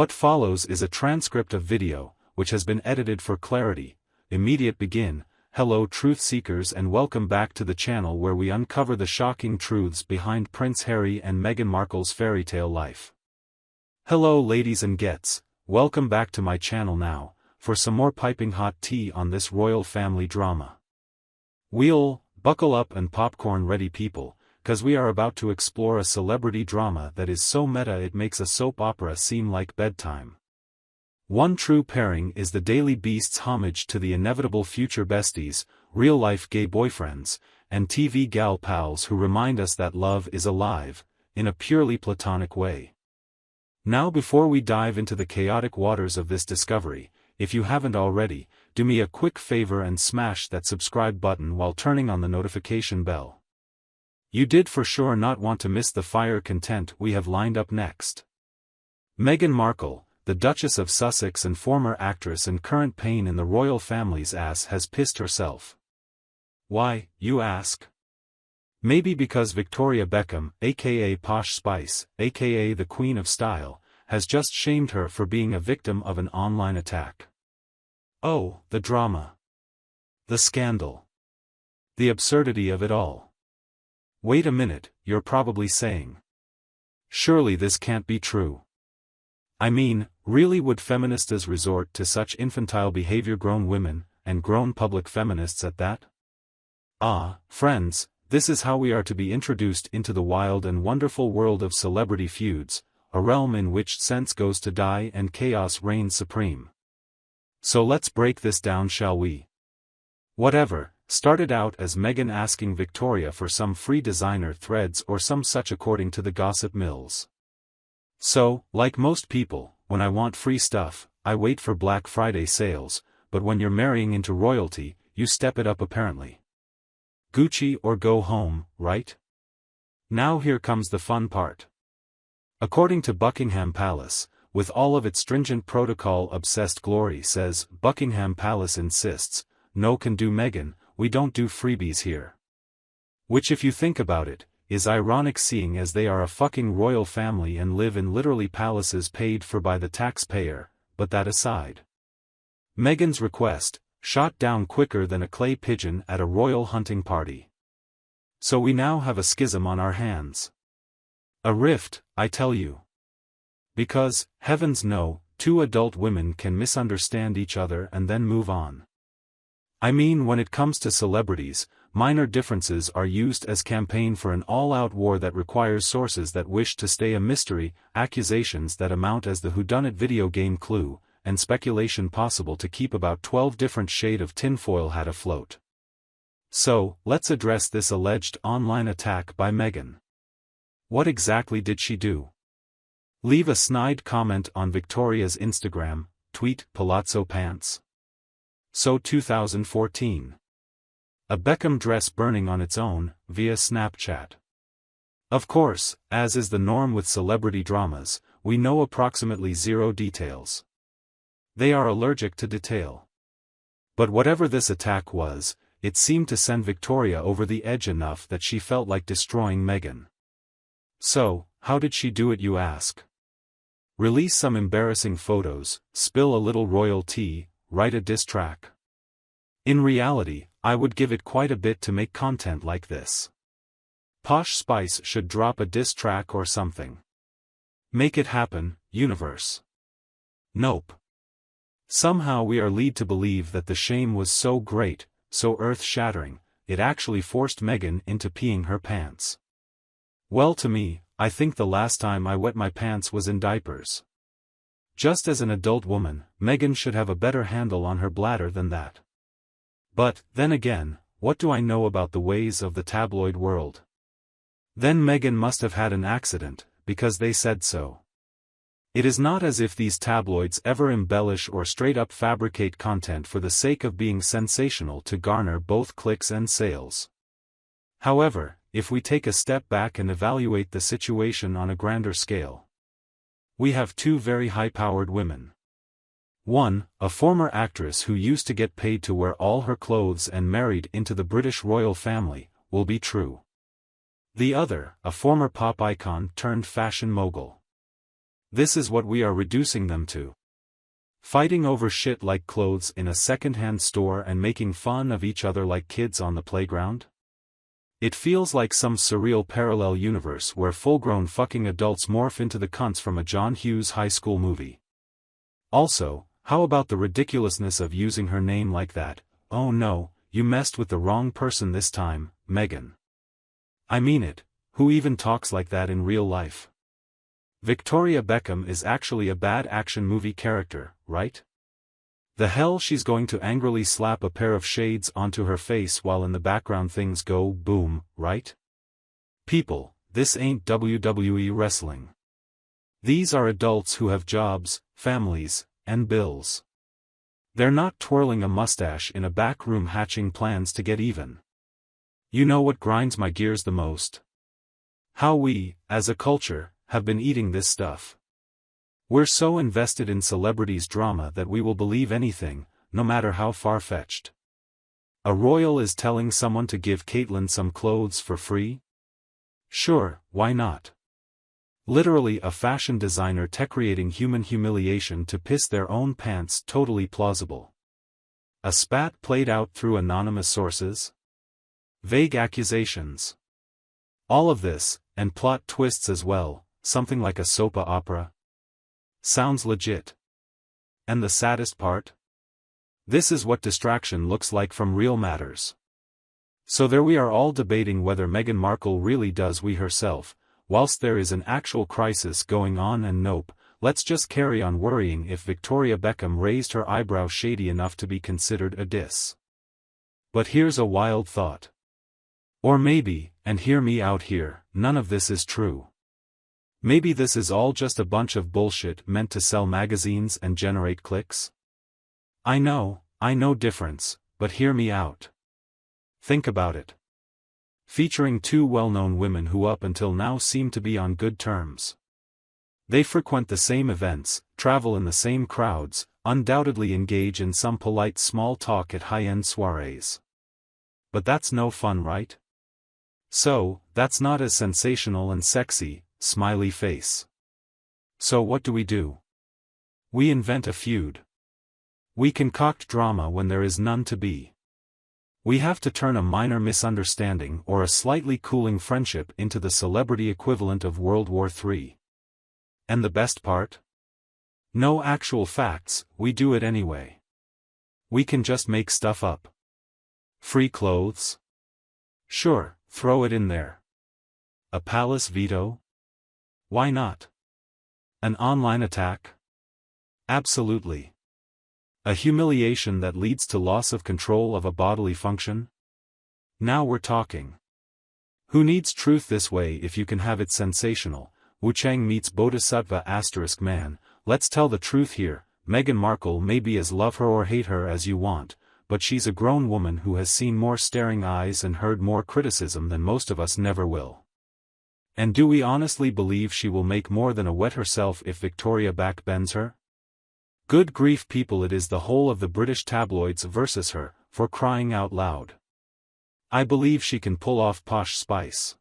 What follows is a transcript of video, which has been edited for clarity. Immediate begin. Hello truth seekers and welcome back to the channel where we uncover the shocking truths behind Prince Harry and Meghan Markle's fairy tale life. Hello ladies and gents, welcome back to my channel now, for some more piping hot tea on this royal family drama. We'll buckle up and popcorn ready people, cause we are about to explore a celebrity drama that is so meta it makes a soap opera seem like bedtime. One true pairing is the Daily Beast's homage to the inevitable future besties, real-life gay boyfriends, and TV gal pals who remind us that love is alive, in a purely platonic way. Now before we dive into the chaotic waters of this discovery, if you haven't already, do me a quick favor and smash that subscribe button while turning on the notification bell. You did for sure not want to miss the fire content we have lined up next. Meghan Markle, the Duchess of Sussex and former actress and current pain in the royal family's ass, has pissed herself. Why, you ask? Maybe because Victoria Beckham, aka Posh Spice, aka the Queen of Style, has just shamed her for being a victim of an online attack. Oh, the drama. The scandal. The absurdity of it all. Wait a minute, you're probably saying. Surely this can't be true. I mean, really, would feministas resort to such infantile behavior, grown women, and grown public feminists at that? Ah, friends, this is how we are to be introduced into the wild and wonderful world of celebrity feuds, a realm in which sense goes to die and chaos reigns supreme. So let's break this down, shall we? Whatever started out as Meghan asking Victoria for some free designer threads or some such according to the gossip mills. So, like most people, when I want free stuff, I wait for Black Friday sales, but when you're marrying into royalty, you step it up apparently. Gucci or go home, right? Now here comes the fun part. According to Buckingham Palace, with all of its stringent protocol-obsessed glory, says Buckingham Palace insists, no can do Meghan, we don't do freebies here. Which, if you think about it, is ironic seeing as they are a fucking royal family and live in literally palaces paid for by the taxpayer, but that aside. Meghan's request, shot down quicker than a clay pigeon at a royal hunting party. So we now have a schism on our hands. A rift, I tell you. Because, heavens no, two adult women can misunderstand each other and then move on. I mean, when it comes to celebrities, minor differences are used as campaign for an all-out war that requires sources that wish to stay a mystery, accusations that amount as the whodunit video game Clue, and speculation possible to keep about 12 different shades of tinfoil hat afloat. So, let's address this alleged online attack by Meghan. What exactly did she do? Leave a snide comment on Victoria's Instagram, tweet Palazzo Pants. So 2014. A Beckham dress burning on its own, via Snapchat. Of course, as is the norm with celebrity dramas, we know approximately zero details. They are allergic to detail. But whatever this attack was, it seemed to send Victoria over the edge enough that she felt like destroying Meghan. So, how did she do it, you ask? Release some embarrassing photos, spill a little royal tea, write a diss track? In reality, I would give it quite a bit to make content like this. Posh Spice should drop a diss track or something. Make it happen, universe. Nope. Somehow we are led to believe that the shame was so great, so earth-shattering, it actually forced Meghan into peeing her pants. Well, to me, I think the last time I wet my pants was in diapers. Just as an adult woman, Meghan should have a better handle on her bladder than that. But, then again, what do I know about the ways of the tabloid world? Then Meghan must have had an accident, because they said so. It is not as if these tabloids ever embellish or straight-up fabricate content for the sake of being sensational to garner both clicks and sales. However, if we take a step back and evaluate the situation on a grander scale, we have two very high-powered women. One, a former actress who used to get paid to wear all her clothes and married into the British royal family, will be true. The other, a former pop icon turned fashion mogul. This is what we are reducing them to. Fighting over shit like clothes in a second-hand store and making fun of each other like kids on the playground? It feels like some surreal parallel universe where full-grown fucking adults morph into the cunts from a John Hughes high school movie. Also, how about the ridiculousness of using her name like that? Oh no, you messed with the wrong person this time, Meghan. I mean it, who even talks like that in real life? Victoria Beckham is actually a bad action movie character, right? The hell she's going to angrily slap a pair of shades onto her face while in the background things go boom, right? People, this ain't WWE wrestling. These are adults who have jobs, families, and bills. They're not twirling a mustache in a back room hatching plans to get even. You know what grinds my gears the most? How we, as a culture, have been eating this stuff. We're so invested in celebrities' drama that we will believe anything, no matter how far-fetched. A royal is telling someone to give Caitlyn some clothes for free? Sure, why not? Literally a fashion designer tech-creating human humiliation to piss their own pants, totally plausible. A spat played out through anonymous sources? Vague accusations. All of this, and plot twists as well, something like a soap opera. Sounds legit. And the saddest part? This is what distraction looks like from real matters. So there we are all debating whether Meghan Markle really does we herself, whilst there is an actual crisis going on, and nope, let's just carry on worrying if Victoria Beckham raised her eyebrow shady enough to be considered a diss. But here's a wild thought. Or maybe, and hear me out here, none of this is true. Maybe this is all just a bunch of bullshit meant to sell magazines and generate clicks? I know difference, but hear me out. Think about it. Featuring two well-known women who up until now seem to be on good terms. They frequent the same events, travel in the same crowds, undoubtedly engage in some polite small talk at high-end soirees. But that's no fun, right? So, that's not as sensational and sexy, smiley face. So what do? We invent a feud. We concoct drama when there is none to be. We have to turn a minor misunderstanding or a slightly cooling friendship into the celebrity equivalent of World War III. And the best part? No actual facts, we do it anyway. We can just make stuff up. Free clothes? Sure, throw it in there. A palace veto? Why not? An online attack? Absolutely. A humiliation that leads to loss of control of a bodily function? Now we're talking. Who needs truth this way if you can have it sensational? Wu Chang meets Bodhisattva *, man, let's tell the truth here, Meghan Markle may be as love her or hate her as you want, but she's a grown woman who has seen more staring eyes and heard more criticism than most of us never will. And do we honestly believe she will make more than a wet herself if Victoria backbends her? Good grief people, it is the whole of the British tabloids versus her, for crying out loud. I believe she can pull off Posh Spice.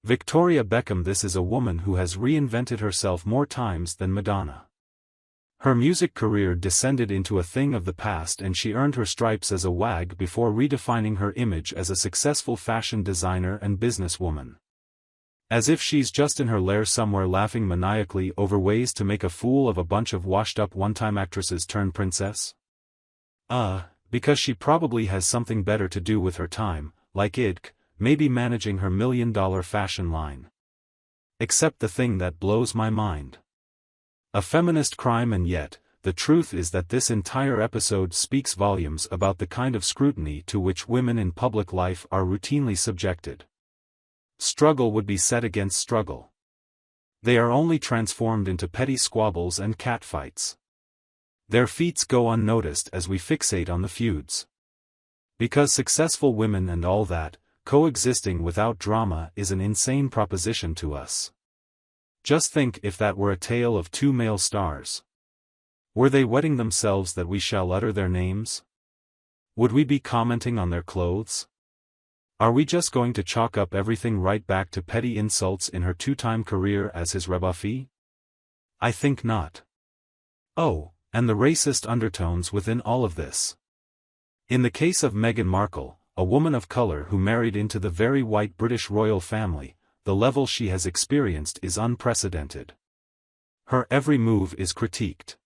Victoria Beckham, this is a woman who has reinvented herself more times than Madonna. Her music career descended into a thing of the past and she earned her stripes as a wag before redefining her image as a successful fashion designer and businesswoman. As if she's just in her lair somewhere laughing maniacally over ways to make a fool of a bunch of washed-up one-time actresses turned princess? Because she probably has something better to do with her time, like maybe managing her million-dollar fashion line. Except the thing that blows my mind. A feminist crime, and yet, the truth is that this entire episode speaks volumes about the kind of scrutiny to which women in public life are routinely subjected. Struggle would be set against struggle. They are only transformed into petty squabbles and catfights. Their feats go unnoticed as we fixate on the feuds. Because successful women and all that, coexisting without drama is an insane proposition to us. Just think if that were a tale of two male stars. Were they wetting themselves that we shall utter their names? Would we be commenting on their clothes? Are we just going to chalk up everything right back to petty insults in her two-time career as his rebuffee? I think not. Oh, and the racist undertones within all of this. In the case of Meghan Markle, a woman of color who married into the very white British royal family, the level she has experienced is unprecedented. Her every move is critiqued.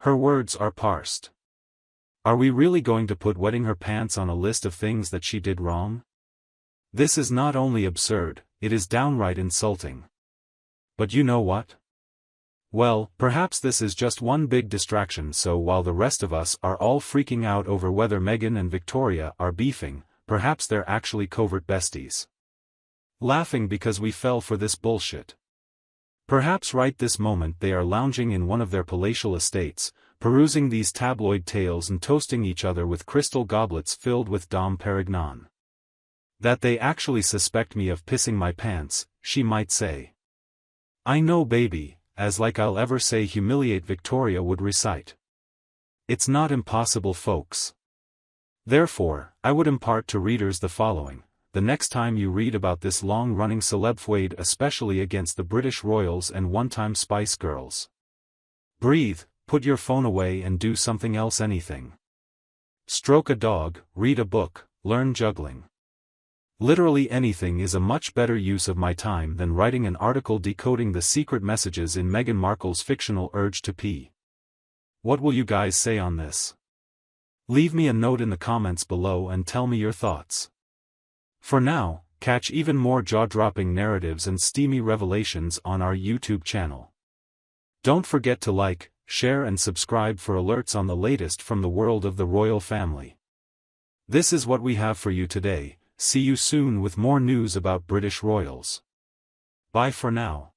Her words are parsed. Are we really going to put wetting her pants on a list of things that she did wrong? This is not only absurd, it is downright insulting. But you know what? Well, perhaps this is just one big distraction, so while the rest of us are all freaking out over whether Meghan and Victoria are beefing, perhaps they're actually covert besties. Laughing because we fell for this bullshit. Perhaps right this moment they are lounging in one of their palatial estates, perusing these tabloid tales and toasting each other with crystal goblets filled with Dom Perignon. That they actually suspect me of pissing my pants, she might say. I know, baby, as like I'll ever say humiliate Victoria would recite. It's not impossible, folks. Therefore, I would impart to readers the following: the next time you read about this long-running celeb feud, especially against the British royals and one-time Spice Girls, breathe, put your phone away and do something else, anything. Stroke a dog, read a book, learn juggling. Literally anything is a much better use of my time than writing an article decoding the secret messages in Meghan Markle's fictional urge to pee. What will you guys say on this? Leave me a note in the comments below and tell me your thoughts. For now, catch even more jaw-dropping narratives and steamy revelations on our YouTube channel. Don't forget to like, share and subscribe for alerts on the latest from the world of the royal family. This is what we have for you today. See you soon with more news about British royals. Bye for now.